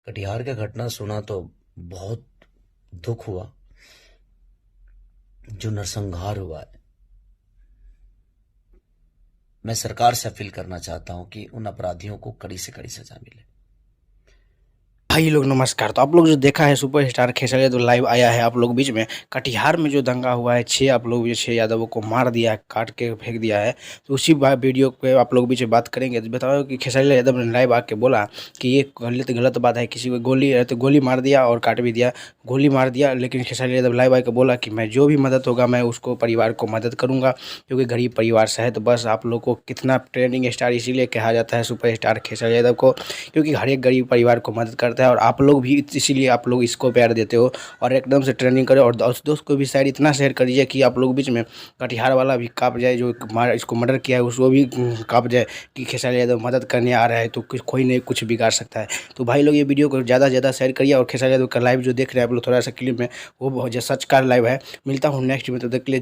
कटिहार का घटना सुना तो बहुत दुख हुआ। जो नरसंहार हुआ है, मैं सरकार से अपील करना चाहता हूं कि उन अपराधियों को कड़ी से कड़ी सजा मिले। भाई लोग नमस्कार। तो आप लोग जो देखा है सुपरस्टार खेसारी यादव लाइव आया है आप लोग बीच में। कटिहार में जो दंगा हुआ है, 6 आप लोग 6 यादवों को मार दिया है, काट के फेंक दिया है। तो उसी वीडियो पे आप लोग बीच में बात करेंगे। तो बताओ कि खेसारी यादव ने लाइव आके बोला कि ये गलत बात है, किसी को गोली मार दिया और काट भी दिया, गोली मार दिया। लेकिन खेसारी यादव लाइव आके बोला कि मैं जो भी मदद होगा मैं उसको परिवार को मदद करूँगा, क्योंकि गरीब परिवार से है। तो बस आप लोग को कितना ट्रेंडिंग स्टार इसीलिए कहा जाता है सुपरस्टार खेसारी यादव को, क्योंकि हर एक गरीब परिवार को मदद करता है। और आप लोग भी इसीलिए आप लोग इसको प्यार देते हो और एकदम से ट्रेंडिंग करो। और दोस्त को भी शायद इतना शेयर करिए कि आप लोग बीच में कटिहार वाला भी काँप जाए, जो इसको मर्डर किया है उसको भी काँप जाए कि खेसारी यादव मदद करने आ रहा है, तो कोई नहीं कुछ बिगाड़ सकता है। तो भाई लोग ये वीडियो को ज़्यादा से ज़्यादा शेयर करिए। और खेसारी यादव का लाइव जो देख रहे हैं आप लोग, थोड़ा सा क्लिप में वो बहुत सच का लाइव है। मिलता हूँ नेक्स्ट में, तो देख के लिए